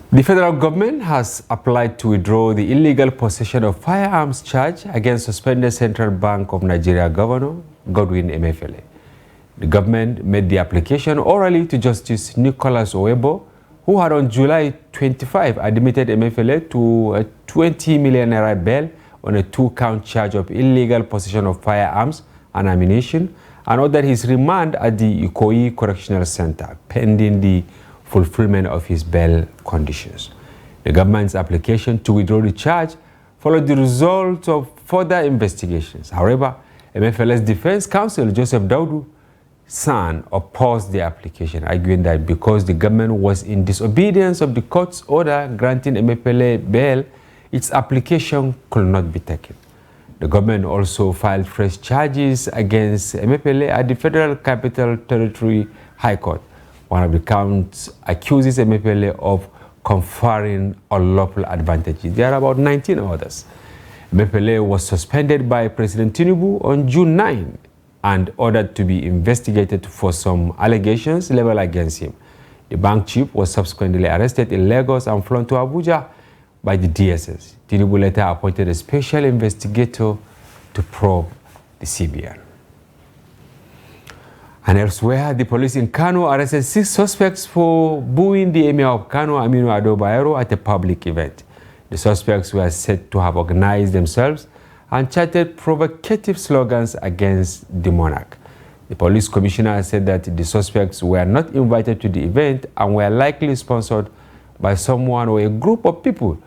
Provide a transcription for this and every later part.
The federal government has applied to withdraw the illegal possession of firearms charge against suspended Central Bank of Nigeria Governor Godwin Emefiele. The government made the application orally to Justice Nicholas Owebo, who had on July 25 admitted Emefiele to a 20 million naira bail on a 2-count charge of illegal possession of firearms and ammunition, and ordered his remand at the Ikoyi Correctional Center pending the fulfillment of his bail conditions. The government's application to withdraw the charge followed the result of further investigations. However, Emefiele's defense counsel, Joseph Daudu San, opposed the application, arguing that because the government was in disobedience of the court's order granting Emefiele bail, its application could not be taken. The government also filed fresh charges against Emefiele at the Federal Capital Territory High Court. One of the counts accuses Emefiele of conferring unlawful advantages. There are about 19 others. Emefiele was suspended by President Tinubu on June 9 and ordered to be investigated for some allegations leveled against him. The bank chief was subsequently arrested in Lagos and flown to Abuja by the DSS. Tinubu later appointed a special investigator to probe the CBN. And elsewhere, the police in Kano arrested 6 suspects for booing the emir of Kano, Aminu Ado Bayero, at a public event. The suspects were said to have organized themselves and chanted provocative slogans against the monarch. The police commissioner said that the suspects were not invited to the event and were likely sponsored by someone or a group of people.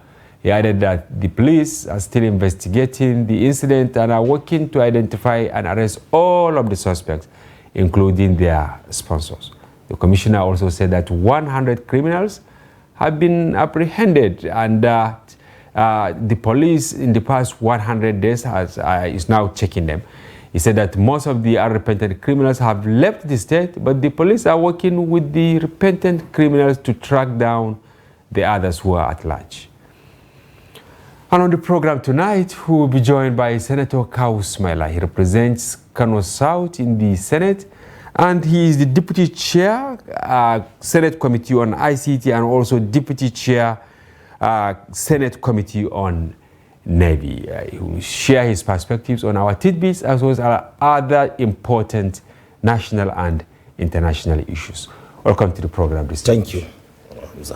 He added that the police are still investigating the incident and are working to identify and arrest all of the suspects, including their sponsors. The commissioner also said that 100 criminals have been apprehended, and the police in the past 100 days is now checking them. He said that most of the unrepentant criminals have left the state, but the police are working with the repentant criminals to track down the others who are at large. And on the program tonight, we will be joined by Senator Kawu Smaila. He represents Kano South in the Senate, and he is the Deputy Chair, Senate Committee on ICT, and also Deputy Chair, Senate Committee on Navy. He will share his perspectives on our tidbits as well as other important national and international issues. Welcome to the program this time. Thank you.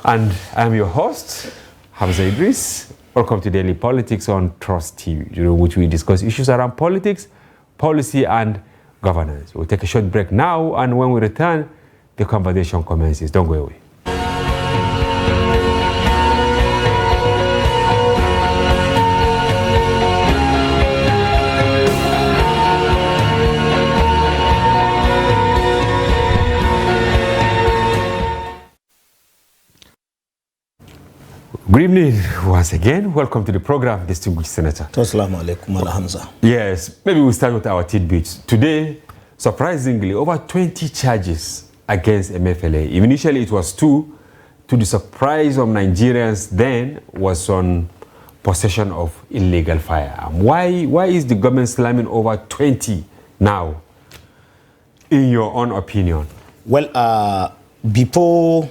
And I'm your host, Hamza Idris. Welcome to Daily Politics on Trust TV, which we discuss issues around politics, policy, and governance. We'll take a short break now, and when we return, the conversation commences. Don't go away. Good evening once again. Welcome to the program, distinguished Senator. Assalamu alaikum, Hamza. Yes, maybe we'll start with our tidbits. Today, surprisingly, over 20 charges against Emefiele. Initially, it was 2. To the surprise of Nigerians then, was on possession of illegal firearm. Why is the government slamming over 20 now, in your own opinion? Well, before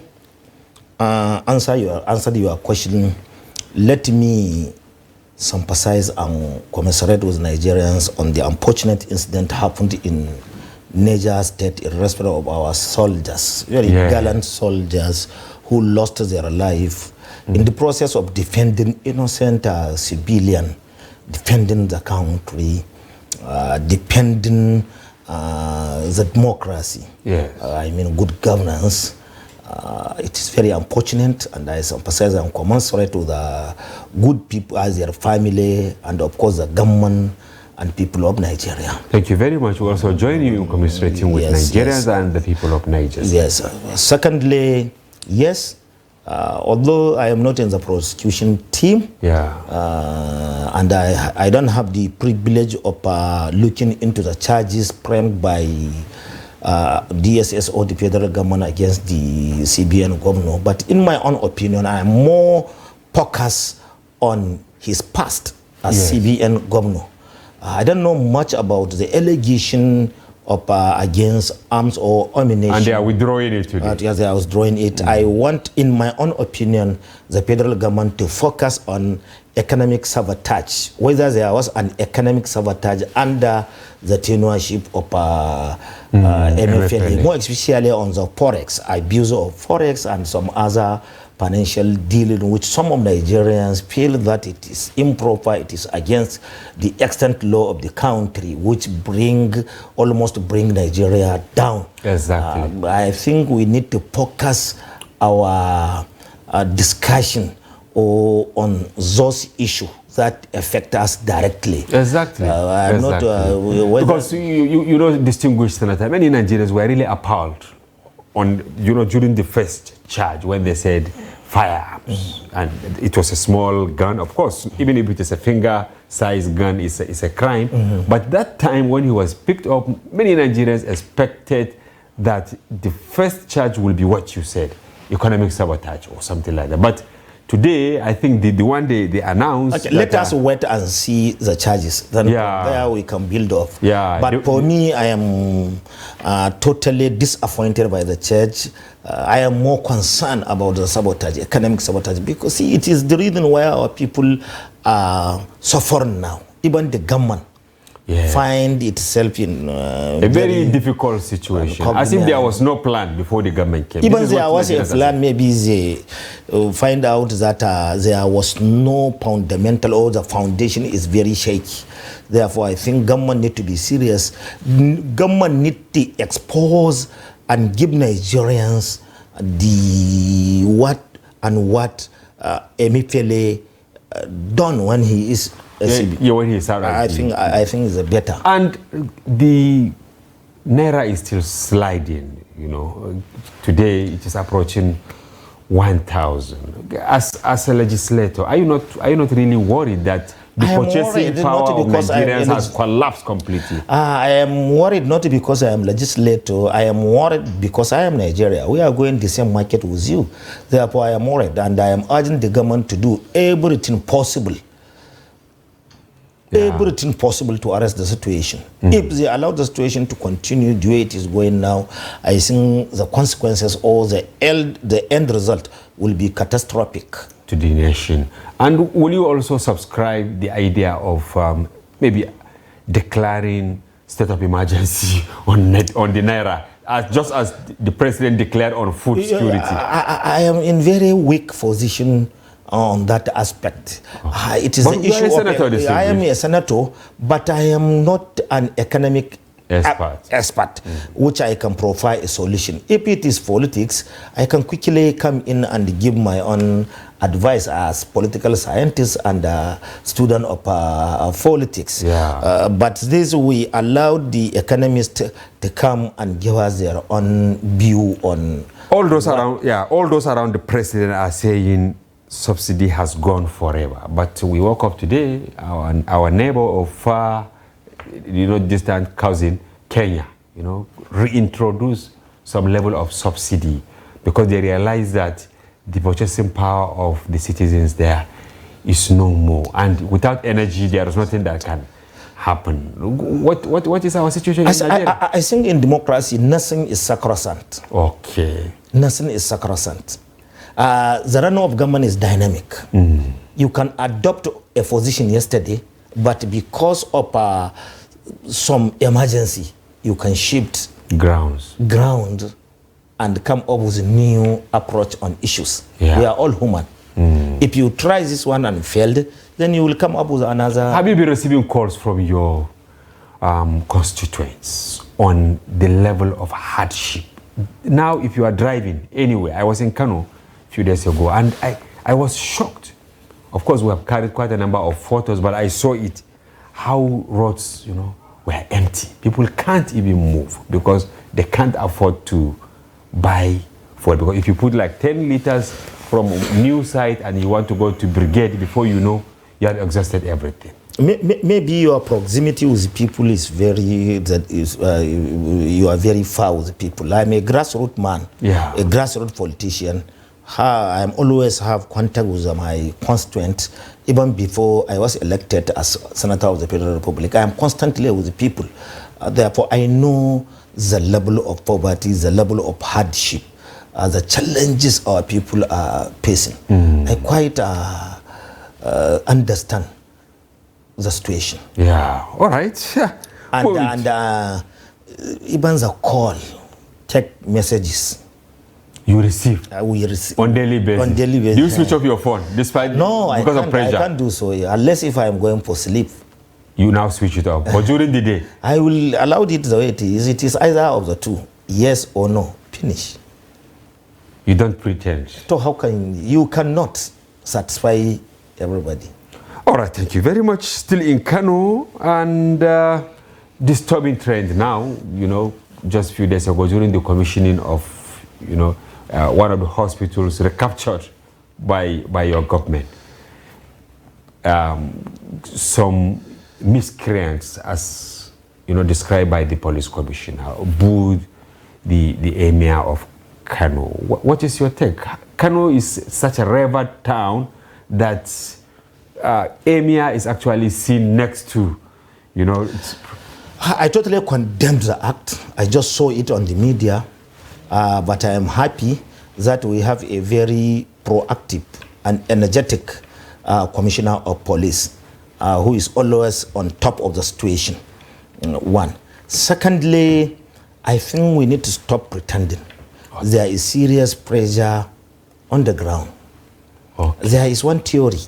answer your question, let me sympathize and commiserate with Nigerians on the unfortunate incident happened in Niger State in respect of our soldiers, very gallant soldiers who lost their life in the process of defending innocent civilian, defending the country, defending the democracy. I mean, good governance. It is very unfortunate, and I sympathize and commensurate with the good people as their family, and of course the government and people of Nigeria. Thank you very much. We also join you in commiserating with Nigerians and the people of Nigeria. Yes. Secondly, yes, although I am not in the prosecution team, and I don't have the privilege of looking into the charges framed by DSS or the federal government against the CBN governor, but in my own opinion, I am more focused on his past as CBN governor. I don't know much about the allegation against arms or ammunition. And they are withdrawing it today. Yes, they are withdrawing it. I want, in my own opinion, the federal government to focus on economic sabotage, whether there was an economic sabotage under the tenureship of MFLA, more especially on the forex, abuse of forex and some other financial dealing, which some of Nigerians feel that it is improper, it is against the extant law of the country, which almost bring Nigeria down. Exactly. I think we need to focus our discussion on those issues that affect us directly. Exactly. I'm exactly. Not, because you know, distinguished senator, many Nigerians were really appalled on, during the first charge when they said firearms, and it was a small gun. Of course, even if it is a finger-sized gun, it's a crime. But that time when he was picked up, many Nigerians expected that the first charge will be what you said, economic sabotage or something like that. But today, I think the one they announced... Okay, let us wait and see the charges. Then from there we can build off. Yeah, but for me, I am totally disappointed by the church. I am more concerned about the sabotage, economic sabotage, because see, it is the reason why our people are suffering now. Even the government find itself in a very difficult situation, as if there was no plan before the government came. Even there was a plan, maybe they find out that there was no fundamental, or the foundation is very shaky. Therefore, I think government need to be serious. Government need to expose and give Nigerians the what MFLA done when he is when he started. I think it's better. And the Naira is still sliding, Today it is approaching 1,000. As a legislator, are you not really worried that the purchasing power of Nigerians has collapsed completely? I am worried not because I am legislator. I am worried because I am Nigeria. We are going the same market with you. Therefore, I am worried, and I am urging the government to do everything possible. Everything possible to arrest the situation. If they allow the situation to continue the way it is going now, I think the consequences or the end result will be catastrophic to the nation. And will you also subscribe the idea of maybe declaring state of emergency on the Naira, just as the president declared on food security? I am in very weak position on that aspect. It is the issue of I am a senator, but I am not an economic expert, which I can provide a solution. If it is politics, I can quickly come in and give my own advice as political scientist and student of politics. But this, we allow the economists to come and give us their own view on all those around. All those around the president are saying subsidy has gone forever. But we woke up today, our neighbor of far, distant cousin, Kenya, reintroduce some level of subsidy because they realize that the purchasing power of the citizens there is no more. And without energy, there is nothing that can happen. What is our situation in Nigeria? I think in democracy, nothing is sacrosanct. Okay. Nothing is sacrosanct. The run of government is dynamic. You can adopt a position yesterday, but because of some emergency, you can shift ground and come up with a new approach on issues. We are all human. If you try this one and failed, then you will come up with another. Have you been receiving calls from your constituents on the level of hardship? Now, if you are driving anywhere, I was in Kano few days ago, and I was shocked. Of course, we have carried quite a number of photos, but I saw it, how roads, were empty. People can't even move because they can't afford to buy food. Because if you put like 10 liters from new site and you want to go to brigade, before you know, you have exhausted everything. Maybe your proximity with people is you are very far with people. I'm a grassroots man, a grassroots politician. I always have contact with my constituents. Even before I was elected as Senator of the Federal Republic, I am constantly with the people. Therefore, I know the level of poverty, the level of hardship, the challenges our people are facing. I quite understand the situation. Yeah, all right. Yeah. And even the call, text messages. You receive? We receive. On daily basis? On daily basis. Do you switch off your phone despite because of pressure? I can't do so, unless if I am going for sleep. You now switch it off. But during the day? I will allow it the way it is. It is either of the two, yes or no. Finish. You don't pretend. So how can you cannot satisfy everybody? All right, thank you very much. Still in Kano, and disturbing trend now, just a few days ago during the commissioning of, one of the hospitals recaptured by your government. Some miscreants, as described by the police commissioner, booed the emir of Kano. What is your take? Kano is such a revered town that emir is actually seen next to, I totally condemn the act. I just saw it on the media, but I am happy that we have a very proactive and energetic commissioner of police who is always on top of the situation. One. Secondly, I think we need to stop pretending. Okay. There is serious pressure on the ground. Okay. There is one theory,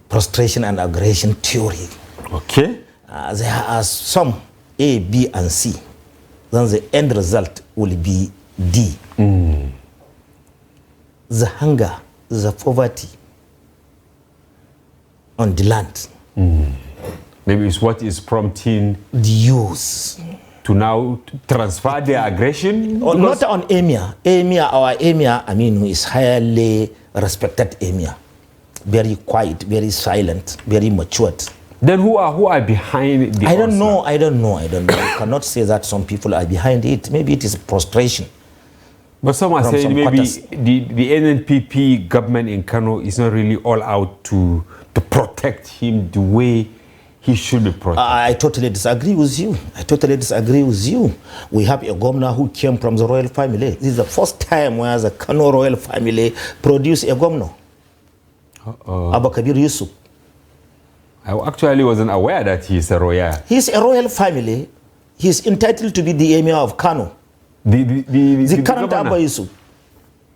prostration and aggression theory. Okay. There are some A, B, and C. Then the end result will be D. The hunger, the poverty on the land. Maybe it's what is prompting the youth to now transfer their aggression? Or not on emir. Our emir, who is highly respected emir. Very quiet, very silent, very matured. Then who are behind the I don't know. You cannot say that some people are behind it. Maybe it is prostration. But some are saying maybe the NNPP government in Kano is not really all out to protect him the way he should be protected. I totally disagree with you. We have a governor who came from the royal family. This is the first time where the Kano royal family produced a governor. Abu Kabir Yusuf. I actually wasn't aware that he's a royal. He's a royal family. He's entitled to be the emir of Kano. The current Abu Yusuf.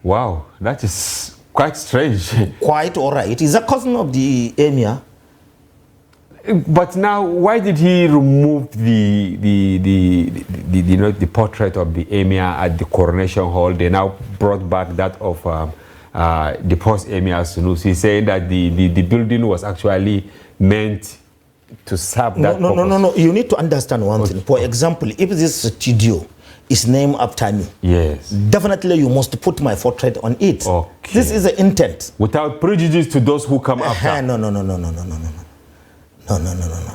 Wow, that is quite strange. Quite all right. He's a cousin of the emir. But now, why did he remove the portrait of the emir at the coronation hall? They now brought back that of the post emir Sunusi, saying that the building was actually meant to serve that purpose. No. You need to understand one thing. For example, if this studio is named after me, yes, definitely you must put my portrait on it. Okay. This is the intent. Without prejudice to those who come after. No.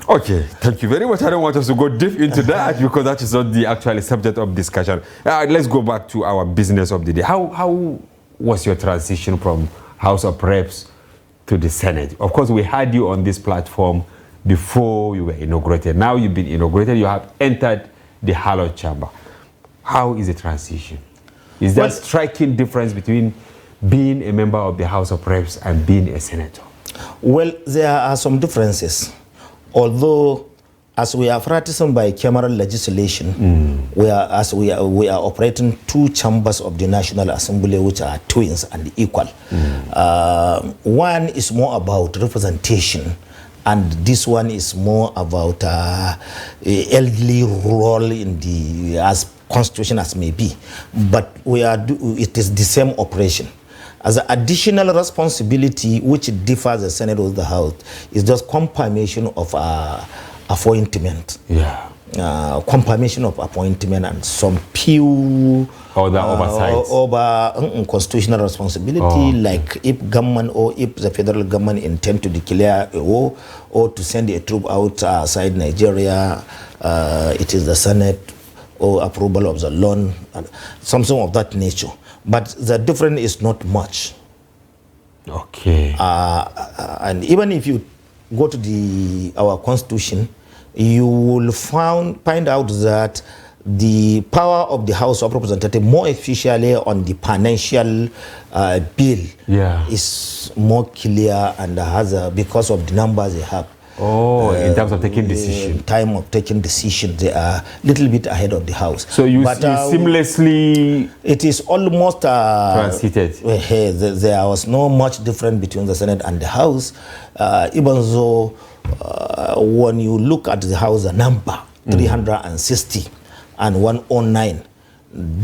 Okay, thank you very much. I don't want us to go deep into that because that is not the actual subject of discussion. Let's go back to our business of the day. How was your transition from House of Reps to the Senate? Of course, we had you on this platform before you were inaugurated. Now you've been inaugurated, you have entered the hallowed chamber. How is the transition? Is there a striking difference between being a member of the House of Reps and being a senator? Well, there are some differences. Although, as we are practicing bicameral legislation, we are operating two chambers of the National Assembly, which are twins and equal. One is more about representation, and this one is more about elderly role in the as constitution as may be. But it is the same operation. As an additional responsibility, which differs the Senate with the House, is just confirmation of appointment. Yeah. Confirmation of appointment and some few other oversights over constitutional responsibility, like if government or if the federal government intend to declare a war or to send a troop outside Nigeria, it is the Senate or approval of the loan, something of that nature. But the difference is not much. Okay. And even if you go to our constitution, you will find out that the power of the House of Representatives, more officially on the financial bill, is more clear and has because of the numbers they have. Oh, in terms of taking decision. In time of taking decision, they are a little bit ahead of the House. So you seamlessly... It is almost... transited. There was no much difference between the Senate and the House, even though when you look at the House, the number, 360 and 109,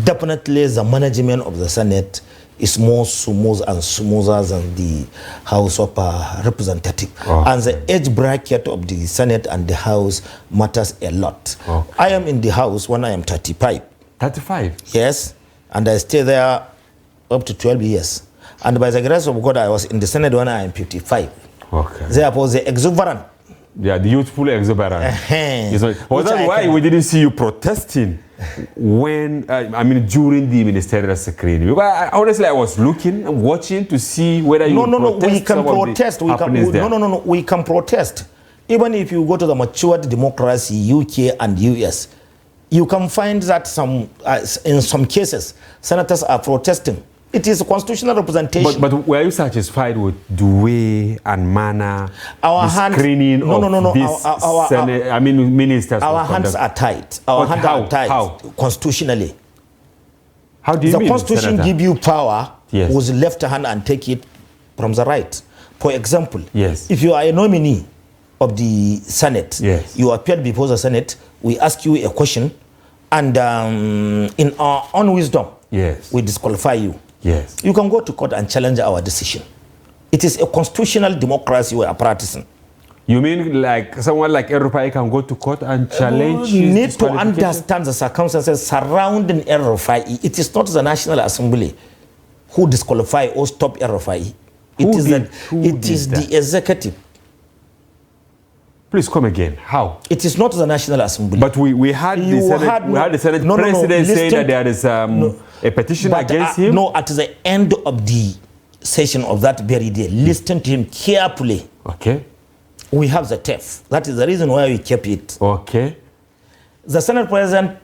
definitely the management of the Senate is more smooth and smoother than the House of Representatives. And the age bracket of the Senate and the House matters a lot. I am in the House when I am 35. 35? Yes, and I stay there up to 12 years. And by the grace of God, I was in the Senate when I am 55. Therefore, the exuberant. Yeah, the youthful exuberant. Was that why we didn't see you protesting when, during the ministerial screening? Because honestly, I was looking and watching to see whether you we can protest. We can protest. Even if you go to the matured democracy, UK and US, you can find that in some cases, senators are protesting. It is a constitutional representation. But were you satisfied with the way and manner, screening of these ministers? Our hands are tied. Our hands are tied. How? Constitutionally. How do you mean? The Constitution gives you power with the left hand and take it from the right. For example, if you are a nominee of the Senate, you appear before the Senate, we ask you a question, and in our own wisdom, we disqualify you. You can go to court and challenge our decision. It is a constitutional democracy we are practicing. You mean like someone like El-Rufai can go to court and challenge? You need to understand the circumstances surrounding El-Rufai. It is not the National Assembly who disqualify or stop El-Rufai. It is the executive. Please come again. How? It is not the National Assembly. But we had the Senate President saying that there is a petition against him. No, at the end of the session of that very day, listen to him carefully. We have the tape. That is the reason why we kept it. The Senate President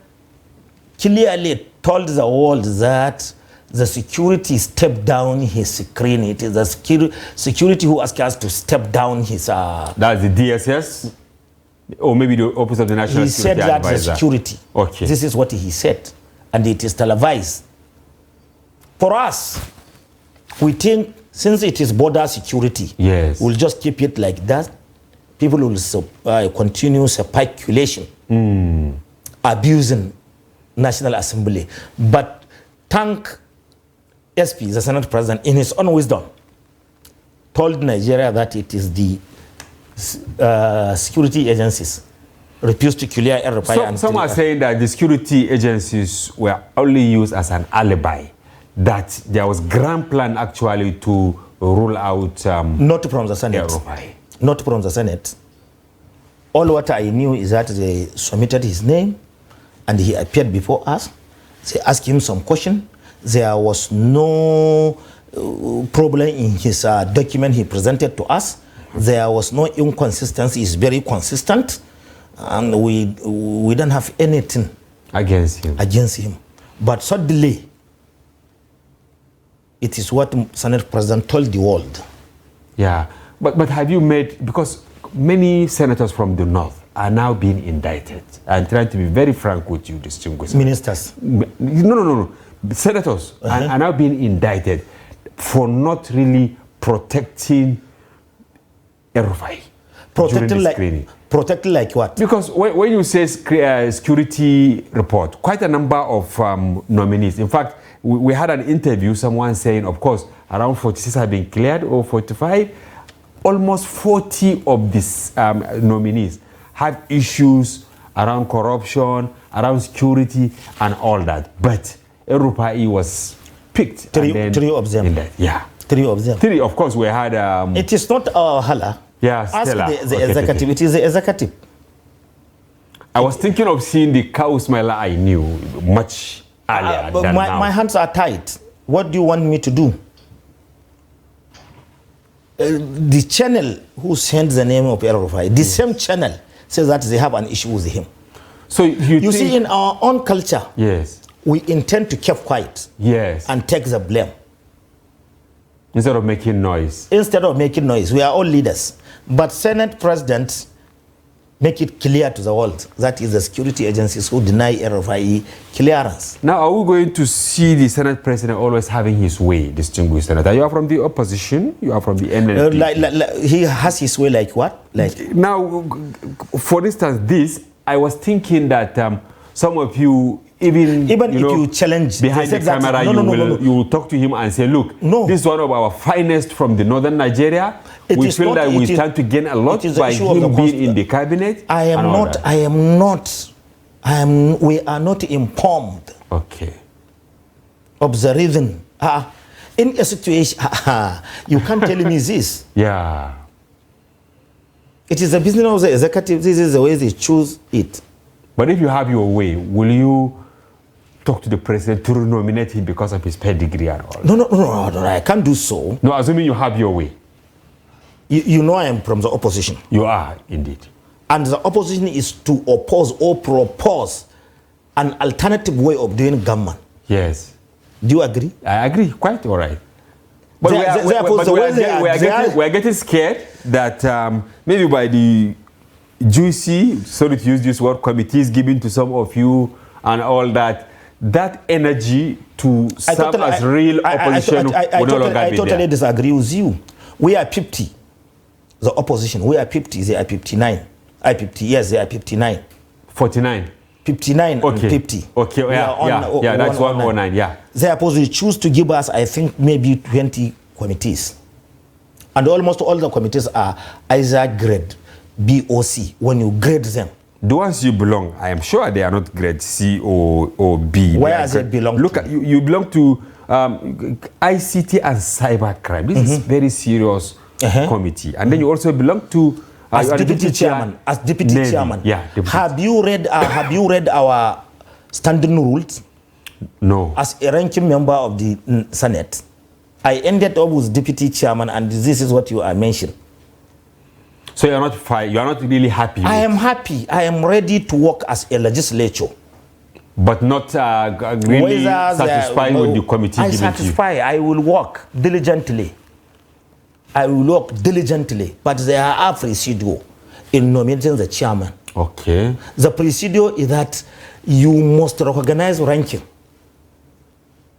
clearly told the world that the security stepped down his screen. It is the security who asked us to step down his... That's the DSS? Or maybe the Office of the National Security Advisor? He said that the security. This is what he said. And it is televised. For us, we think since it is border security, we'll just keep it like that. People will continue speculation, abusing National Assembly. But thank SP, the Senate President, in his own wisdom, told Nigeria that it is the security agencies refused to clear El-Rufai. Some are saying that the security agencies were only used as an alibi, that there was grand plan actually to rule out not from the Senate. Not from the Senate. All what I knew is that they submitted his name and he appeared before us. They asked him some question. There was no problem in his document he presented to us. There was no inconsistency. It's very consistent. And we don't have anything against him. But suddenly, it is what Senate President told the world. But have you made, because many senators from the North are now being indicted. I'm trying to be very frank with you, distinguished ministers. No. Senators are now being indicted for not really protecting El-Rufai. Protected like what? Because when you say security report, quite a number of nominees. In fact, we had an interview, someone saying, of course, around 46 have been cleared, or 45. Almost 40 of these nominees have issues around corruption, around security, and all that. But El-Rufai was picked. Three of them. Three of them. Three, of course, we had... it is not our hala. Stella. The executive. It is the executive. I was thinking of seeing the cow smiler I knew much earlier than now. My hands are tied. What do you want me to do? The channel who sent the name of El-Rufai, the same channel says that they have an issue with him. So you see, in our own culture, yes, we intend to keep quiet, yes, and take the blame. Instead of making noise. Instead of making noise, we are all leaders. But Senate President make it clear to the world that is the security agencies who deny RFIE clearance. Now, are we going to see the Senate President always having his way, distinguished senator? You are from the opposition, you are from the NNP. He has his way like what? Like now, for instance, this, I was thinking that some of you, even if you challenge behind the camera, you will talk to him and say, look, this is one of our finest from the northern Nigeria. We feel that we stand to gain a lot by him being in the cabinet. We are not informed. Okay. Of the reason. In a situation, you can't tell me this. Yeah. It is the business of the executive. This is the way they choose it. But if you have your way, will you talk to the president to nominate him because of his pedigree and all? No, I can't do so. No, assuming you have your way. You know I am from the opposition. You are, indeed. And the opposition is to oppose or propose an alternative way of doing government. Yes. Do you agree? I agree, quite all right. But we are getting scared that maybe by the juicy, sorry to use this word, committees given to some of you and all that, that energy to serve as real opposition will no longer be there. I totally disagree with you. We are 50. The opposition, we are 50, they are 59. Yes, they are 59. 49? 59 and 50. Okay, yeah, that's 109, yeah. Therefore, they choose to give us, I think, maybe 20 committees. And almost all the committees are either grade B or C, when you grade them. The ones you belong, I am sure they are not grade C or B. Where does it belong to? Look, you belong to ICT and cybercrime. This is very serious committee. And then you also belong to as deputy chairman. As deputy Navy. chairman. Yeah, have you read our standing rules? No. As a ranking member of the Senate, I ended up with deputy chairman, and this is what you are mentioning. So you are not really happy? I am happy. I am ready to work as a legislature. But not really satisfied with the committee given to you? I satisfy. I will work diligently. But there are a procedure in nominating the chairman. Okay. The procedure is that you must recognize ranking.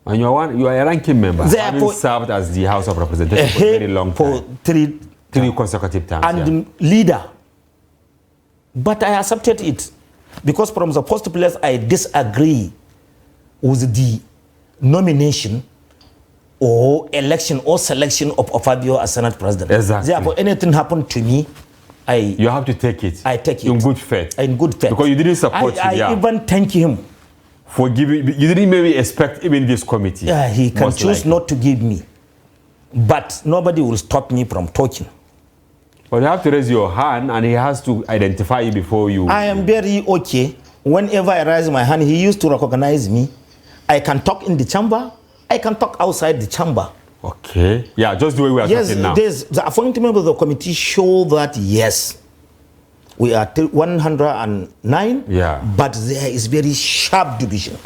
And you are a ranking member, having served as the House of Representatives for a very long time. For three consecutive times. And leader. But I accepted it. Because from the first place, I disagree with the nomination or election or selection of Fabio as Senate President. Exactly. Therefore, anything happened to me, you have to take it. I take it. In good faith. In good faith. Because you didn't support him. I even thank him. For giving, you didn't maybe expect even this committee. Yeah, he can choose not to give me. But nobody will stop me from talking. But you have to raise your hand and he has to identify you before you... I am very okay. Whenever I raise my hand, he used to recognize me. I can talk in the chamber. I can talk outside the chamber. Okay. Yeah, just the way we are talking now. Yes, the appointment of the committee show that, yes, we are 109. Yeah. But there is very sharp division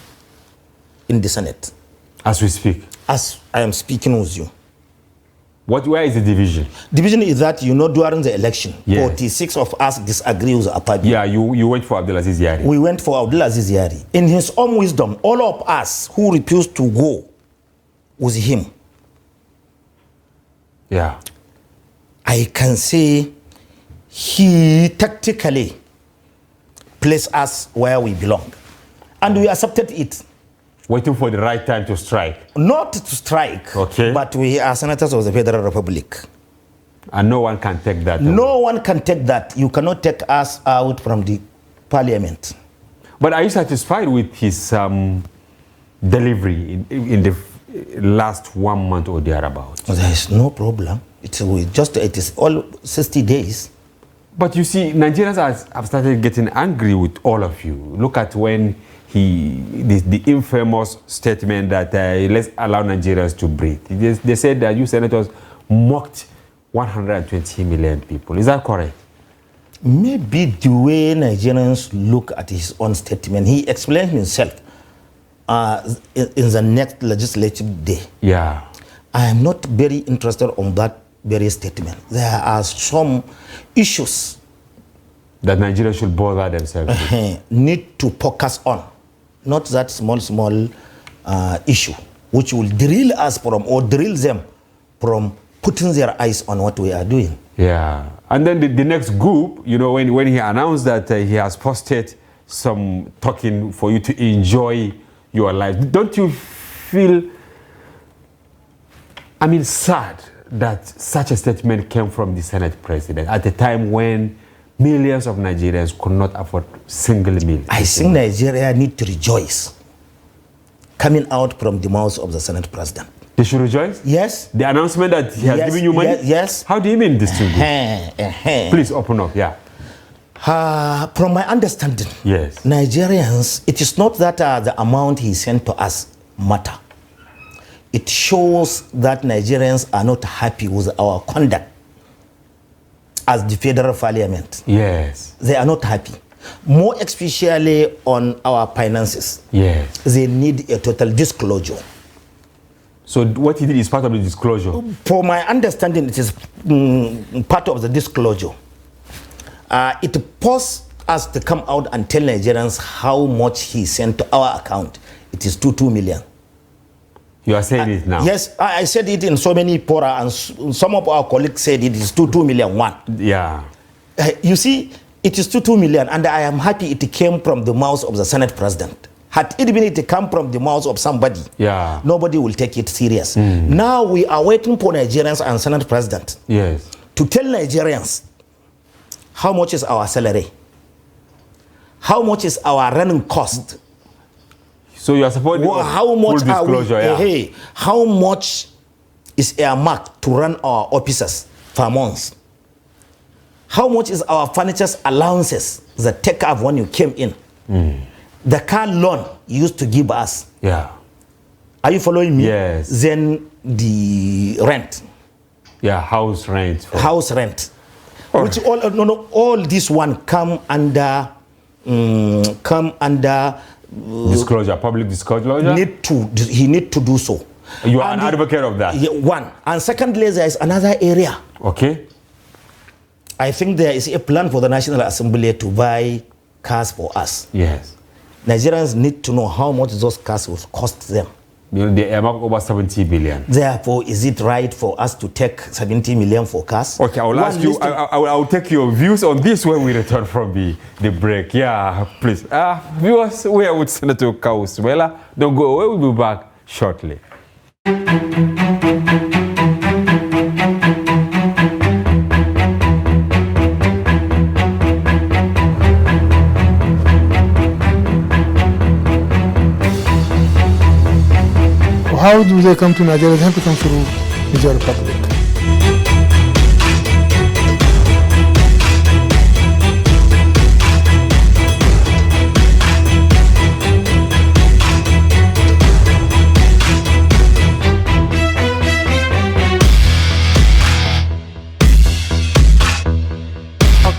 in the Senate. As we speak? As I am speaking with you. Where is the division? Division is that, during the election, yes, 46 of us disagree with Apabio. Yeah, you went for Abdulaziz Yari. We went for Abdulaziz Yari. In his own wisdom, all of us who refused to go with him, yeah, I can say he tactically placed us where we belong. And we accepted it. Waiting for the right time to strike? Not to strike, okay, but we are senators of the Federal Republic. And no one can take that away. No one can take that. You cannot take us out from the parliament. But are you satisfied with his delivery in the last 1 month or thereabout? There is no problem. It is all 60 days. But you see, Nigerians have started getting angry with all of you. Look at when the infamous statement that let's allow Nigerians to breathe. They said that you senators mocked 120 million people. Is that correct? Maybe the way Nigerians look at his own statement, he explained himself in the next legislative day. Yeah. I am not very interested on that very statement. There are some issues that Nigeria should bother themselves with. Need to focus on, not that small issue, which will drill us from, or drill them from putting their eyes on what we are doing. Yeah. And then the next group, you know, when he announced that he has posted some token for you to enjoy your life, don't you feel, I mean, sad that such a statement came from the Senate president at a time when millions of Nigerians could not afford single meal? I think Nigeria need to rejoice coming out from the mouth of the Senate president. They should rejoice? Yes. The announcement that he has given you money? Yes. How do you mean this to Please open up, yeah. From my understanding, yes, Nigerians, it is not that the amount he sent to us matter. It shows that Nigerians are not happy with our conduct as the federal parliament. Yes. They are not happy. More especially on our finances. Yes. They need a total disclosure. So what he did is part of the disclosure? For my understanding, it is part of the disclosure. It forced us to come out and tell Nigerians how much he sent to our account. It is 2 million. You are saying it now? Yes, I said it in so many fora, and some of our colleagues said it is 2 million one. Yeah. You see, it is 2 million, and I am happy it came from the mouth of the Senate president. Had it been it come from the mouth of somebody, yeah, nobody will take it serious. Now we are waiting for Nigerians and Senate president, yes, to tell Nigerians how much is our salary, how much is our running cost. So you are supporting how much full disclosure, are we, yeah. How much is earmarked to run our officers per month? How much is our furniture's allowances that take up when you came in? The car loan you used to give us. Yeah. Are you following me? Yes. Then the rent. Yeah, house rent. House rent. Which all this one come under disclosure, public disclosure. He need to do so. You are an advocate of that. One. And secondly, there is another area. Okay. I think there is a plan for the National Assembly to buy cars for us. Yes. Nigerians need to know how much those cars will cost them. You know, they earmark over 70 billion. Therefore, is it right for us to take 70 million for cars? Okay, I will ask you, I will take your views on this when we return from the break. Yeah, please. Viewers, we are with Senator Kauswela. Don't go away, we'll be back shortly. How do they come to Nigeria? They have to come through Niger Republic.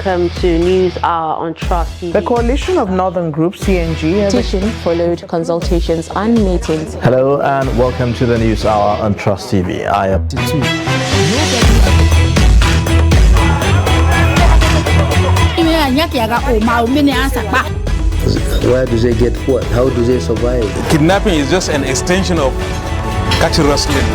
Welcome to News Hour on Trust TV. The coalition of northern groups, CNG, Petition followed consultations and meetings. Hello and welcome to the News Hour on Trust TV. I am Where do they get what? How do they survive? Kidnapping is just an extension of cattle rustling.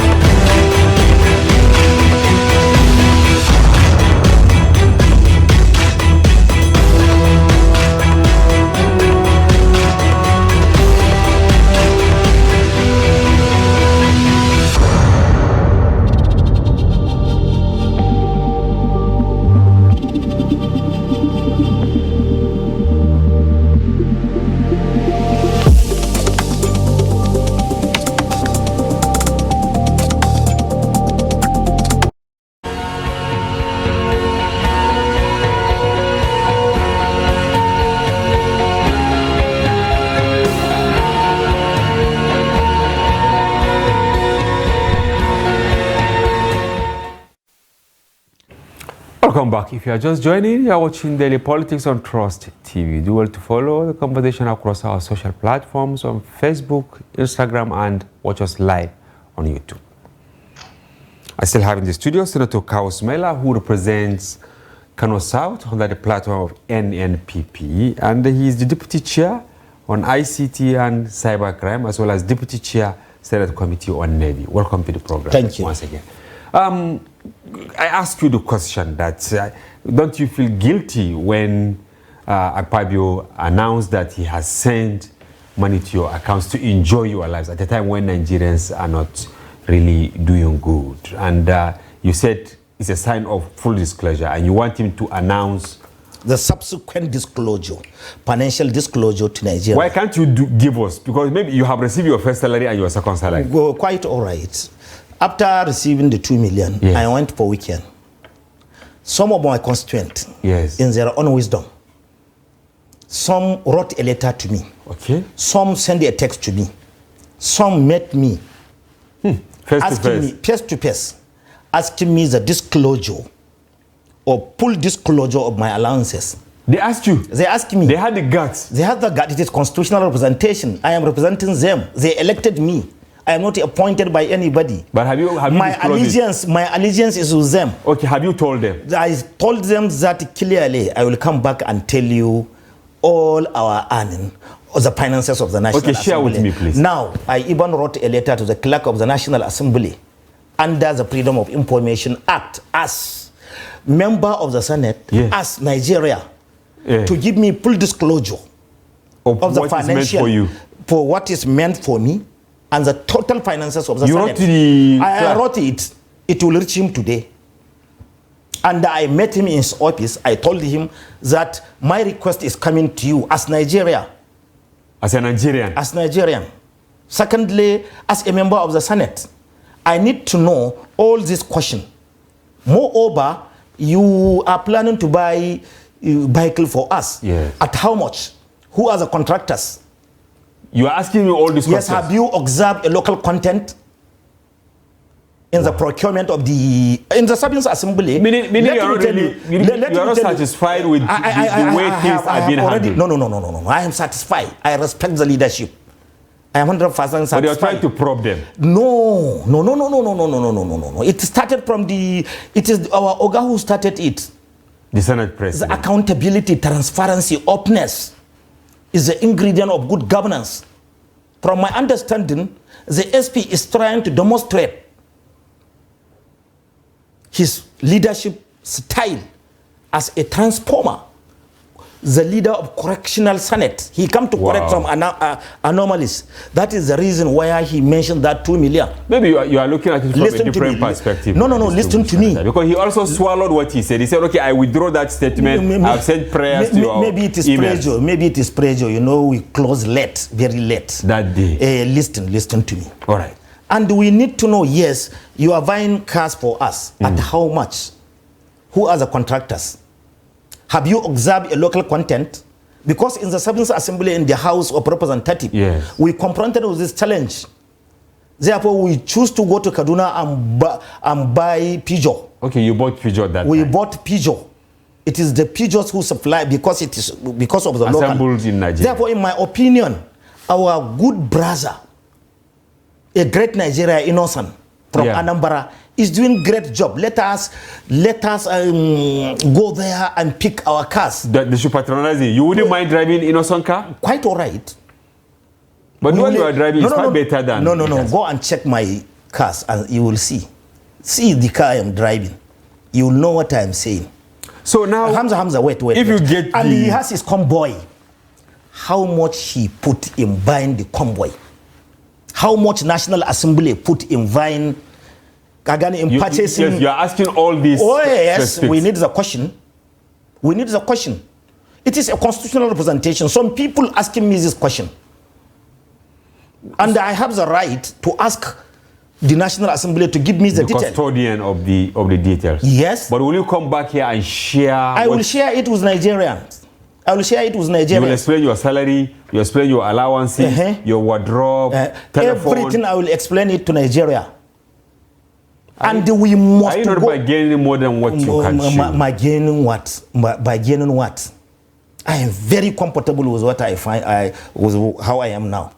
Welcome back. If you are just joining, you are watching Daily Politics on Trust TV. Do well to follow the conversation across our social platforms on Facebook, Instagram, and watch us live on YouTube. I still have in the studio Senator Kaos Mela, who represents Kano South under the platform of NNPP, and he is the Deputy Chair on ICT and Cybercrime, as well as Deputy Chair, Senate Committee on Navy. Welcome to the program. Thank you. Once again. I ask you the question that don't you feel guilty when Akpabio announced that he has sent money to your accounts to enjoy your lives at a time when Nigerians are not really doing good? And you said it's a sign of full disclosure, and you want him to announce the subsequent disclosure, financial disclosure to Nigeria. Why can't you give us? Because maybe you have received your first salary and your second salary. Well, quite all right. After receiving the 2 million, yes, I went for weekend. Some of my constituents, yes, in their own wisdom, some wrote a letter to me. Okay. Some sent a text to me. Some met me. Face to face, asking me the disclosure or full disclosure of my allowances. They asked you? They asked me. They had the guts? They had the guts. It is constitutional representation. I am representing them. They elected me. I am not appointed by anybody. But have you my allegiance is with them. Okay, have you told them? I told them that clearly. I will come back and tell you all our earning, or the finances of the National Assembly. Okay, share with me, please. Now, I even wrote a letter to the clerk of the National Assembly under the Freedom of Information Act as member of the Senate, yes, as Nigeria, yeah, to give me full disclosure of the financial, for you, for what is meant for me, and the total finances of the you Senate. I wrote it. It will reach him today. And I met him in his office. I told him that my request is coming to you as Nigeria. As a Nigerian? As Nigerian. Secondly, as a member of the Senate, I need to know all this question. Moreover, you are planning to buy a vehicle for us. Yes. At how much? Who are the contractors? You are asking me all these questions? Yes, have you observed a local content in the procurement of in the Sabines Assembly? Meaning you are not satisfied with the way things are being handled? No. I am satisfied. I respect the leadership. I am 100% satisfied. But you are trying to probe them? No. It started from it is our Oga who started it. The Senate President. The accountability, transparency, openness is the ingredient of good governance. From my understanding, the SP is trying to demonstrate his leadership style as a transformer, the leader of correctional Senate. He come to correct some anomalies. That is the reason why he mentioned that 2 million. Maybe you are looking at it from a different perspective. No, listen to me. Because he also swallowed what he said. He said, okay, I withdraw that statement. I've sent prayers to your Maybe it is emails. pressure. Maybe it is pressure. You know, we close late, very late. That day. Listen to me. All right. And we need to know, yes, you are buying cars for us. At how much? Who are the contractors? Have you observed a local content? Because in the Sabines Assembly in the House of Representatives, yes, we confronted with this challenge. Therefore, we choose to go to Kaduna and buy Peugeot. Okay, you bought Peugeot that We time. bought Peugeot. It is the Peugeots who supply because of the local. Assembled in Nigeria. Therefore, in my opinion, our good brother, a great Nigeria innocent from Anambra, is doing great job. Let us go there and pick our cars. They should patronize it. You wouldn't mind driving innocent car? Quite all right. But what you are driving is far better than... No. Go and check my cars and you will see. See the car I am driving. You will know what I am saying. So now... Hamza, wait. If you get and he has his convoy. How much he put in buying the convoy? How much National Assembly put in buying... in purchasing... Yes, you are asking all these... Oh, yes, we need the question. We need the question. It is a constitutional representation. Some people asking me this question. And I have the right to ask the National Assembly to give me the details. Custodian of the details. Yes. But will you come back here and share... I will share it with Nigerians. I will share it with Nigerians. You will explain your salary, you explain your allowances, your wardrobe, telephone. Everything I will explain it to Nigeria. And we must Are you not bargaining more than what you can chew? Bargaining what? Bargaining what? I am very comfortable with what I find, with how I am now.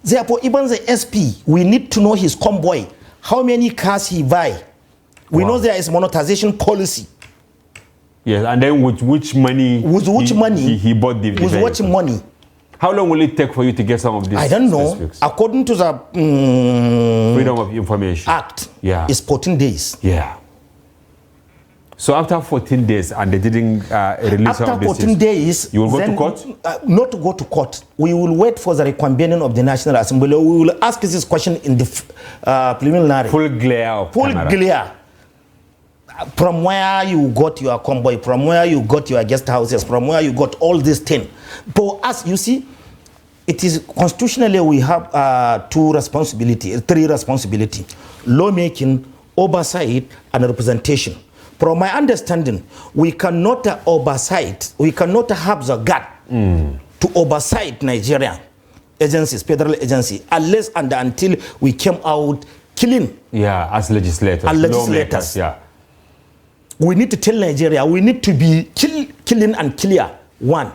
Therefore, even the SP, we need to know his convoy, how many cars he buy. We know there is monetization policy. Yes, and then with which money? With which money? He bought the with which money? How long will it take for you to get some of these? I don't know. Specifics? According to the Freedom of Information Act, it's 14 days. Yeah. So after 14 days, and they didn't release after some of these 14 things, days, you will go to court? Not to go to court. We will wait for the reconvening of the National Assembly. We will ask this question in the preliminary. Full glare of Full camera. glare. From where you got your convoy, from where you got your guest houses, from where you got all these things. For us, you see, it is constitutionally we have three responsibility: lawmaking, oversight, and representation. From my understanding, we cannot oversight, we cannot have the gut to oversight Nigerian agencies, federal agency, unless and until we came out killing. Yeah, as legislators. Lawmakers. Yeah. We need to tell Nigeria, we need to be killing and clear. One.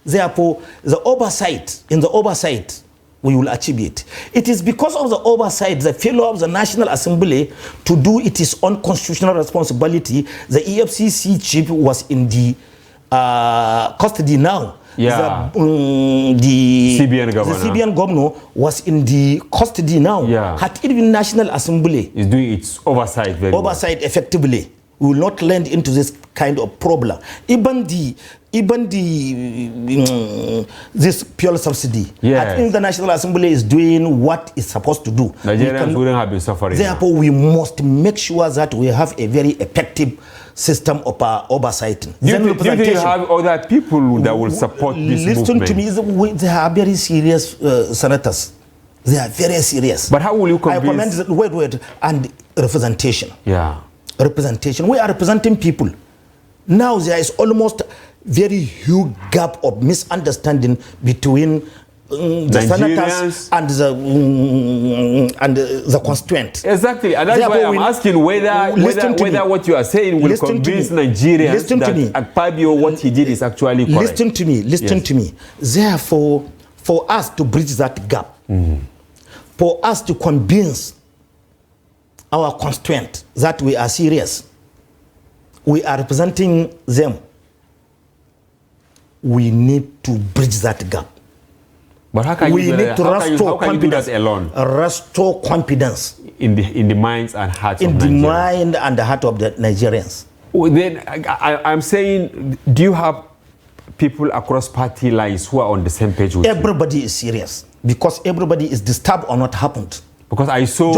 Therefore, the oversight, in the oversight, we will achieve it. It is because of the oversight, the failure of the National Assembly to do its own constitutional responsibility. The EFCC chief was in the custody now. Yeah. The CBN governor was in the custody now. Yeah. Had it been National Assembly is doing its oversight very oversight effectively, we will not land into this kind of problem. Even this fuel subsidy. Yes. I think the National Assembly is doing what it's supposed to do. Nigerians wouldn't have been suffering. Therefore, we must make sure that we have a very effective system of oversight. Do you think you have other people that will support this movement? Listen to me, they are very serious senators. They are very serious. But how will you convince? Wait, and representation. Yeah. Representation. We are representing people. Now there is almost very huge gap of misunderstanding between the senators and the constituent. Exactly, and that's why I'm asking whether what you are saying will convince Nigerians that Akpabio, what he did is actually correct. Listen to me. Therefore, for us to bridge that gap, for us to convince our constituent that we are serious, we are representing them, we need to bridge that gap. But how can you need to restore confidence alone? Restore confidence in the minds and hearts of Nigerians. In the mind and the heart of the Nigerians. Well, then I'm saying, do you have people across party lines who are on the same page with you? Everybody is serious because everybody is disturbed or not happened. Because I saw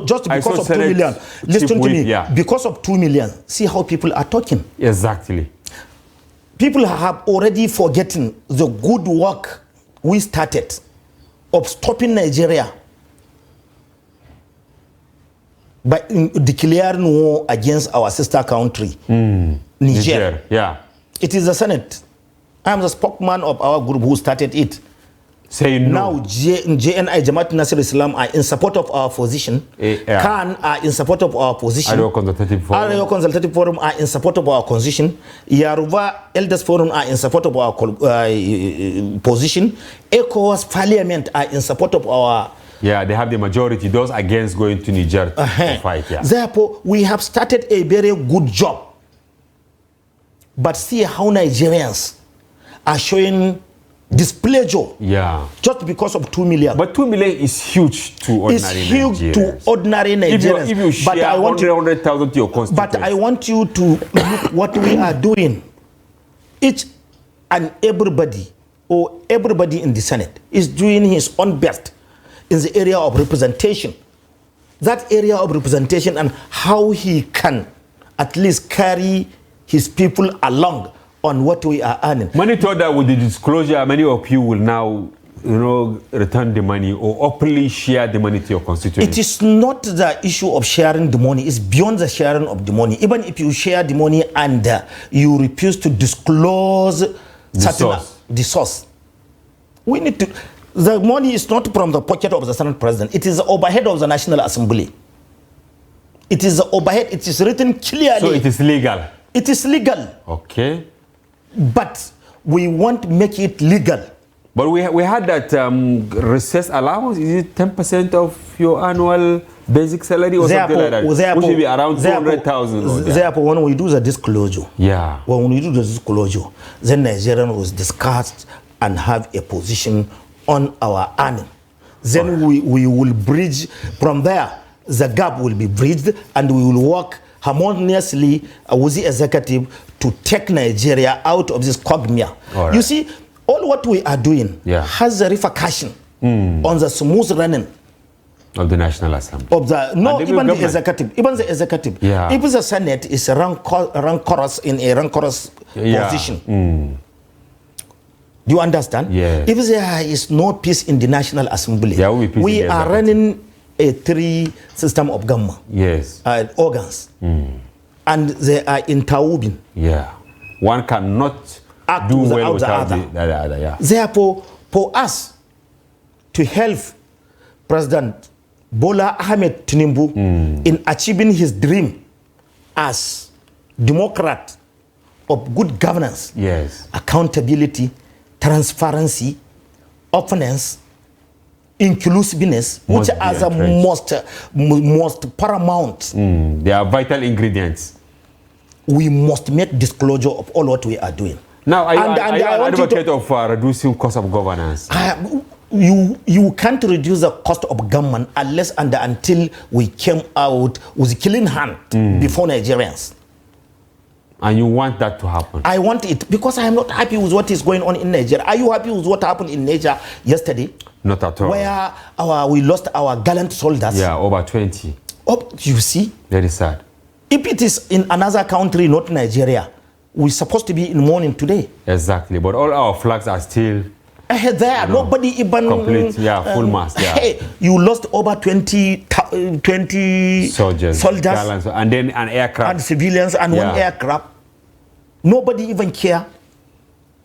just because of 2 million. Listen to me. Yeah. Because of 2 million, see how people are talking. Exactly. People have already forgotten the good work we started of stopping Nigeria by declaring war against our sister country, Niger. Yeah. It is the Senate. I am the spokesman of our group who started it. Saying no. Now, JNI, Jamaat Nasir Islam, are in support of our position. Khan are in support of our position. Arewa Consultative Forum are in support of our position. Yaruba Elders Forum are in support of our position. ECOWAS Parliament are in support of our... Yeah, they have the majority. Those against going to Niger to fight. Yeah. Therefore, we have started a very good job. But see how Nigerians are showing displeasure, just because of 2 million. But 2 million is huge to ordinary Nigerians. It's huge to ordinary Nigerians. If you share 100,000 to your constituents. But I want you to look what we are doing. Each and everybody, or everybody in the Senate, is doing his own best in the area of representation. That area of representation and how he can at least carry his people along on what we are earning. Many thought that with the disclosure, many of you will now, return the money or openly share the money to your constituents. It is not the issue of sharing the money. It's beyond the sharing of the money. Even if you share the money and you refuse to disclose the source. We need to... The money is not from the pocket of the Senate President. It is the overhead of the National Assembly. It is overhead. It is written clearly. So it is legal. It is legal. Okay. But we want to make it legal. But we had that recess allowance. Is it 10% of your annual basic salary or something like that? Which should be around 200,000. Therefore, when we do the disclosure, when we do the disclosure, then Nigerian was discussed and have a position on our earning. Then we will bridge from there. The gap will be bridged, and we will work harmoniously with the executive to take Nigeria out of this quagmire. Right. You see, all what we are doing has a repercussion on the smooth running of the National Assembly. Of the even the executive. Even the executive. If the Senate is rancorous in a rancorous position. Do you understand? If there is no peace in the National Assembly, we are running a three system of government. Organs. And they are interwoven. One cannot do well without the other. Therefore, for us to help President Bola Ahmed Tinubu in achieving his dream as Democrat of good governance, accountability, transparency, openness, inclusiveness, which are the most paramount. They are vital ingredients. We must make disclosure of all what we are doing. Now, are you an advocate of reducing cost of governance? You can't reduce the cost of government unless and until we came out with a clean hand before Nigerians. And you want that to happen? I want it because I am not happy with what is going on in Nigeria. Are you happy with what happened in Nigeria yesterday? Not at all. Where we lost our gallant soldiers. Over 20. You see? Very sad. If it is in another country, not Nigeria, we're supposed to be in mourning today. Exactly. But all our flags are still there. Nobody even complete. Full mast. Hey, you lost over 20 soldiers and then an aircraft and civilians and one aircraft. Nobody even care.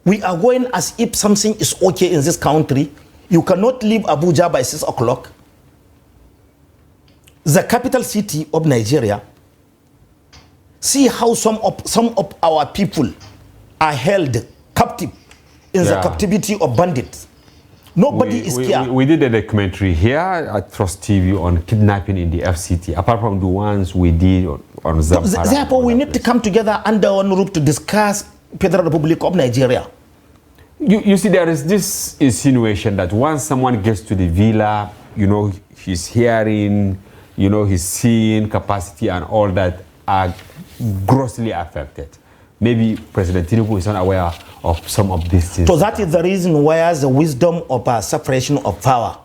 We are going as if something is okay in this country. You cannot leave Abuja by 6 o'clock. The capital city of Nigeria. See how some of our people are held captive in the captivity of bandits. Nobody is here. We did a documentary here at Trust TV on kidnapping in the FCT, apart from the ones we did on Zamfara. Therefore, we need to come together under one roof to discuss Federal Republic of Nigeria. You see, there is this insinuation that once someone gets to the villa, his hearing, his seeing capacity and all that are grossly affected. Maybe President Tinubu is not aware of some of these things. So that is the reason why the wisdom of separation of power.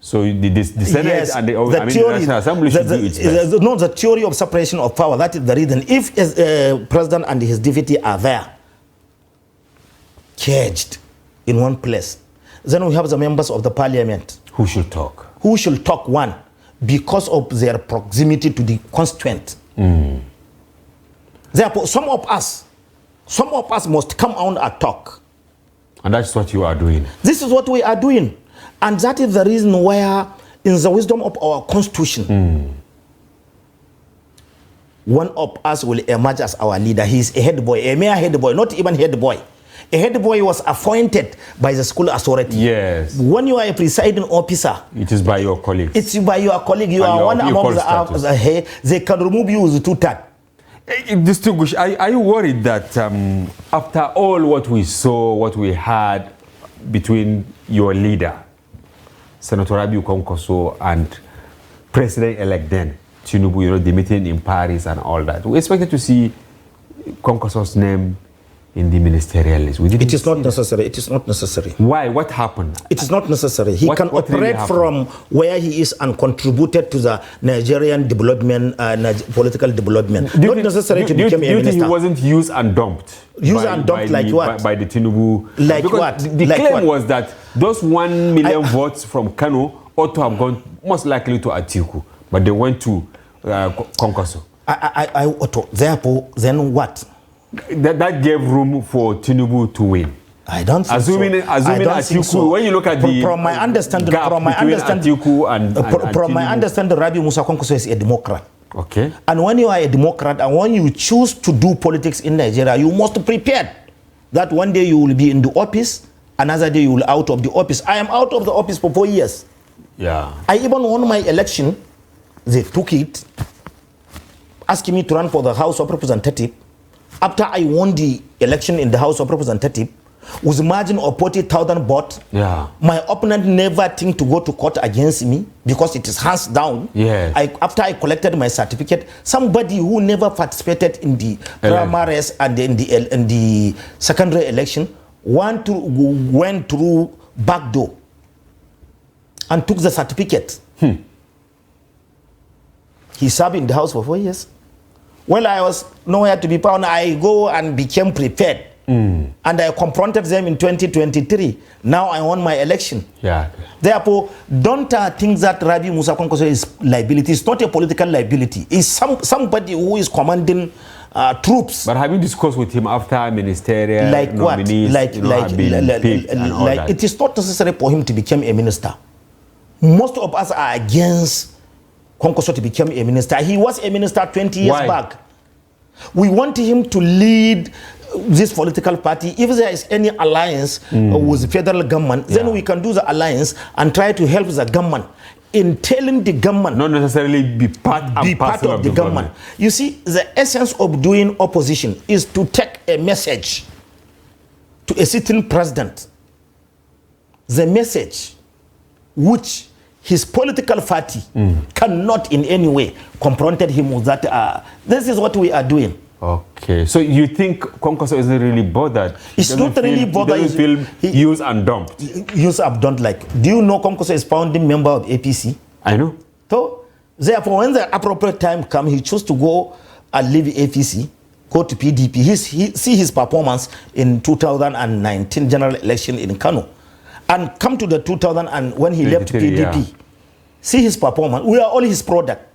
So the Senate and the National Assembly should do its best. No, the theory of separation of power, that is the reason. If President and his deputy are there, caged in one place, then we have the members of the parliament. Who should talk? Who should talk, one, because of their proximity to the constituent. Therefore, some of us must come out and talk. And that's what you are doing. This is what we are doing. And that is the reason why, in the wisdom of our constitution, one of us will emerge as our leader. He is a head boy, a mere head boy, not even head boy. A head boy was appointed by the school authority. Yes. When you are a presiding officer, it is by your colleagues. It's by your colleague. You are one among the head. They can remove you with 2-3. Distinguished, are you worried that after all what we saw, what we had between your leader, Senator Rabiu Kwankwaso, and President-elect then, Tinubu, the meeting in Paris and all that, we expected to see Kwankwaso's name in the ministerial list? It is not necessary. It is not necessary. Why? What happened? It is not necessary. He can operate from where he is and contributed to the Nigerian development, political development. Not necessary to become a minister. Do you think he wasn't used and dumped? Like what? By the Tinubu. Like because what? The claim was that those 1 million votes from Kano ought to have gone most likely to Atiku, but they went to Kwankwaso. Therefore, then what? That gave room for Tinubu to win. I don't think assuming Atiku, so. When you look at from my understanding, gap between Atiku and Rabi Musa Kwankwaso is a Democrat. Okay. And when you are a Democrat and when you choose to do politics in Nigeria, you must prepare that one day you will be in the office, another day you will out of the office. I am out of the office for 4 years. Yeah. I even won my election. They took it, asking me to run for the House of Representatives. After I won the election in the House of Representatives, with a margin of 40,000 votes, yeah, my opponent never think to go to court against me because it is hands down. Yes. After I collected my certificate, somebody who never participated in the primaries and in the secondary election went through back door and took the certificate. He served in the house for 4 years. Well, I was nowhere to be found. I go and became prepared. And I confronted them in 2023. Now I won my election. Yeah. Therefore, don't think that Rabi Musa Kwankwaso is liability. It's not a political liability. It's somebody who is commanding troops. But have you discussed with him after ministerial like nominees, what? Like it is not necessary for him to become a minister. Most of us are against Kwankwaso to become a minister. He was a minister 20 years back. We want him to lead this political party. If there is any alliance with the federal government, then we can do the alliance and try to help the government in telling the government, not necessarily be part of the government. You see, the essence of doing opposition is to take a message to a sitting president, the message which his political party cannot in any way confronted him with that. This is what we are doing. Okay, so you think Kwankwaso isn't really bothered? It's not really bothered. He doesn't feel used and dumped. Used and dumped, like, do you know Kwankwaso is founding member of APC? I know. So, therefore, when the appropriate time comes, he chose to go and leave APC, go to PDP. He see his performance in 2019 general election in Kano. And come to the 2000 and when he left PDP, see his performance. We are all his product.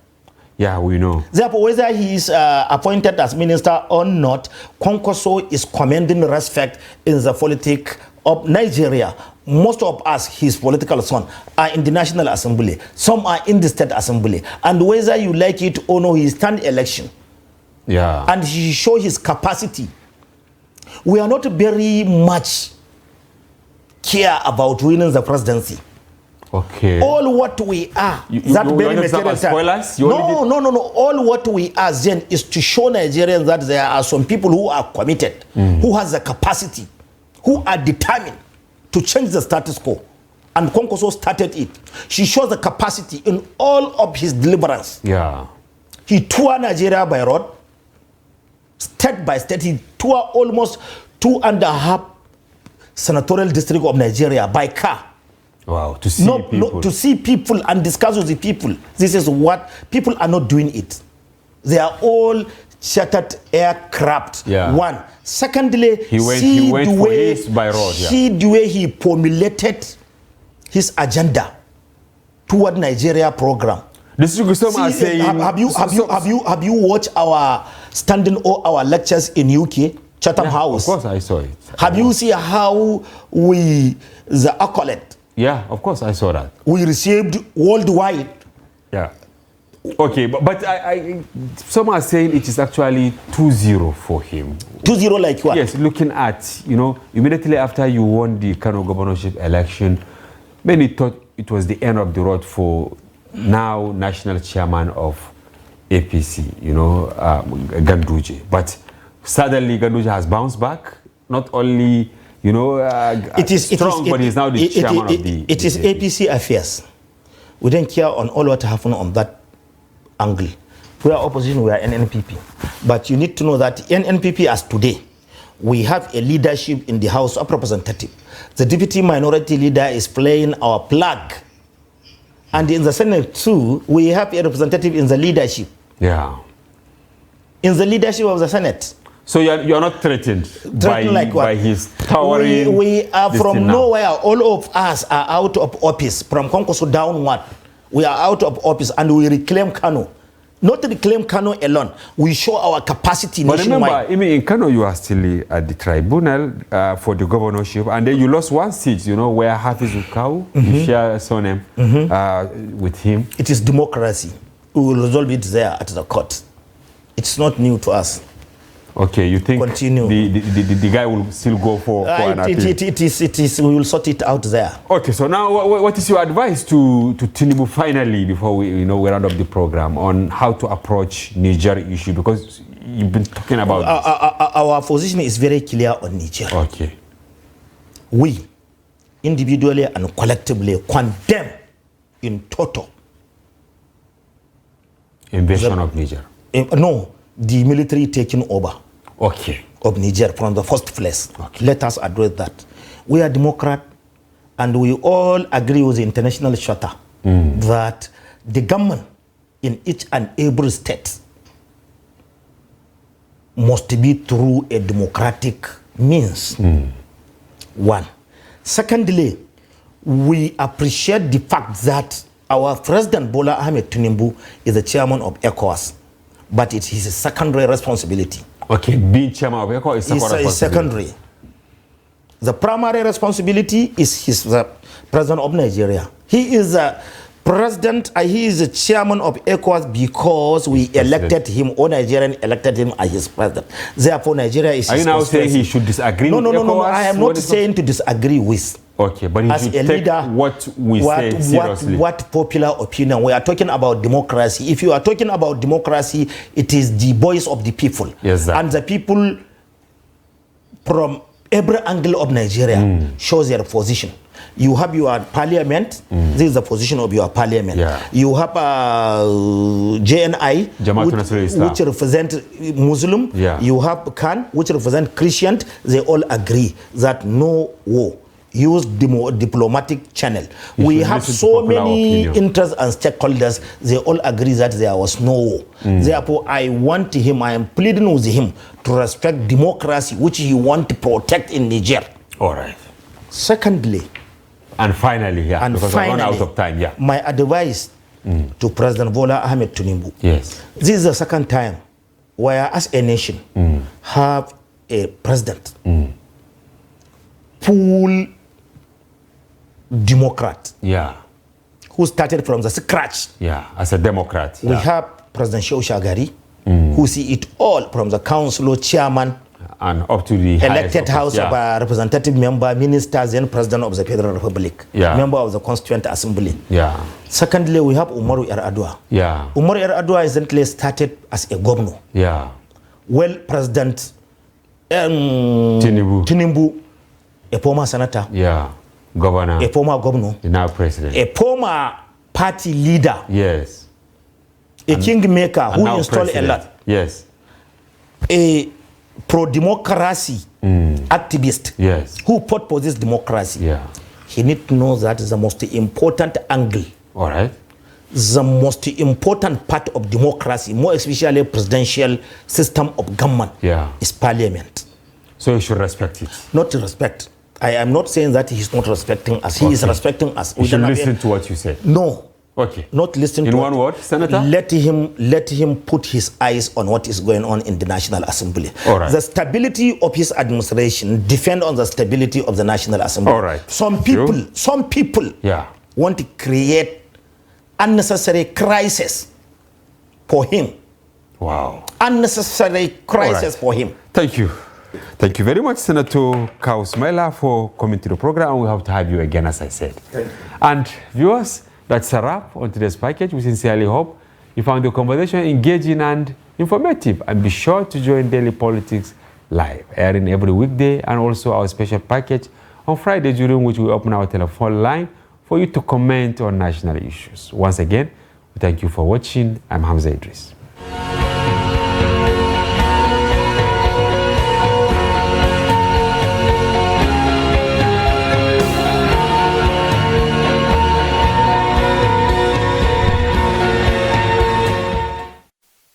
Yeah, we know. Therefore, whether he is appointed as minister or not, Kwankwaso is commanding respect in the politics of Nigeria. Most of us, his political son, are in the National Assembly. Some are in the State Assembly. And whether you like it or no, he stand election. Yeah. And he show his capacity. We are not very much care about winning the presidency. Okay. All what we are, that very material spoilers? No. All what we are then is to show Nigerians that there are some people who are committed, who has the capacity, who are determined to change the status quo. And Kwankwaso started it. She shows the capacity in all of his deliverance. Yeah. He toured Nigeria by road, state by state. He toured almost 2.5 senatorial districts of Nigeria by car. Wow, to see people. To see people and discuss with the people. This is what people are not doing it. They are all chartered aircraft. Yeah. One. Secondly, he went for his by road. See the way he formulated his agenda toward Nigeria program. Have you watched our standing or our lectures in UK, Chatham House? Of course, I saw it. Have you seen how the accolade? Yeah, of course, I saw that. We received worldwide. Yeah. Okay, but some are saying it is actually 2-0 for him. 2-0 like what? Yes, looking at, immediately after you won the Kano governorship election, many thought it was the end of the road for now national chairman of APC, Ganduje. But suddenly Ganduje has bounced back, not only it is strong, but he's now the chairman of the... It is APC affairs. We don't care on all what happened on that angle. We are opposition, we are NNPP. But you need to know that NNPP as today, we have a leadership in the House of Representatives. The deputy minority leader is playing our flag. And in the Senate too, we have a representative in the leadership. Yeah. In the leadership of the Senate. So you're not threatened by his towering... We are from nowhere. All of us are out of office. From Kwankwaso downward. We are out of office and we reclaim Kano. Not reclaim Kano alone. We show our capacity nationwide. But remember, even in Kano, you are still at the tribunal for the governorship. And then you lost one seat, where Hafiz Ukau, you share a surname with him. It is democracy. we will resolve it there at the court. It's not new to us. Okay, you think Continue. The guy will still go for an appeal? It is, we will sort it out there. Okay, so now what is your advice to Tinubu finally, before we round up the program, on how to approach Niger issue? Because you've been talking about our position is very clear on Niger. Okay. We, individually and collectively, condemn in total invasion of Niger. No, the military taking over. Okay. Of Niger from the first place. Okay. Let us address that. We are Democrat, and we all agree with the international charter that the government in each and every state must be through a democratic means. One. Secondly, we appreciate the fact that our President Bola Ahmed Tinubu is the chairman of ECOWAS, but it is a secondary responsibility. Okay, being chairman of ECOWAS is secondary. The primary responsibility is the president of Nigeria. He is a president, he is the chairman of ECOWAS because we elected him, or Nigerian elected him as his president. Therefore, Nigeria is. Are you now saying he should disagree with ECOWAS? No. I am not saying to disagree with. Okay, but he should take leader, what we say seriously. What popular opinion? We are talking about democracy. If you are talking about democracy, it is the voice of the people. Yes, sir. And the people from every angle of Nigeria shows their position. You have your parliament. This is the position of your parliament. Yeah. You have JNI, which represent Muslim. Yeah. You have Khan, which represent Christian. They all agree that no war. Use diplomatic channel. We have so many interests and stakeholders. They all agree that there was no war. Therefore, I am pleading with him to respect democracy, which he wants to protect in Niger. All right. Secondly, and finally, because I run out of time. Yeah. My advice to President Bola Ahmed Tinubu. Yes. This is the second time where, as a nation, have a president, full Democrat. Yeah. Who started from the scratch. Yeah, as a Democrat. We have President Shehu Shagari, who see it all from the council chairman and up to the elected House of Representative member, ministers, and President of the Federal Republic, member of the Constituent Assembly. Yeah. Secondly, we have Umaru Yar'Adua. Yeah. Umaru Yar'Adua recently started as a governor. Yeah. Well, President Tinubu, a former senator. Yeah. Governor. A former governor. Now president. A former party leader. Yes. A kingmaker who installed a lot. Yes. A pro-democracy activist. Yes. Who fought for this democracy. Yeah. He needs to know that is the most important angle. All right. The most important part of democracy, more especially presidential system of government, is parliament. So you should respect it. Not to respect. I am not saying that he's not respecting us. He is respecting us. You should listen to what you say. No. Okay. Not listen to in one word, Senator? Let him put his eyes on what is going on in the National Assembly. All right. The stability of his administration depends on the stability of the National Assembly. All right. Some people want to create unnecessary crisis for him. Wow. Unnecessary crisis for him. Thank you. Thank you very much, Senator Kausmela, for coming to the program. And we hope to have you again, as I said. Thank you. And viewers, that's a wrap on today's package. We sincerely hope you found the conversation engaging and informative. And be sure to join Daily Politics Live, airing every weekday, and also our special package on Friday, during which we open our telephone line for you to comment on national issues. Once again, we thank you for watching. I'm Hamza Idris.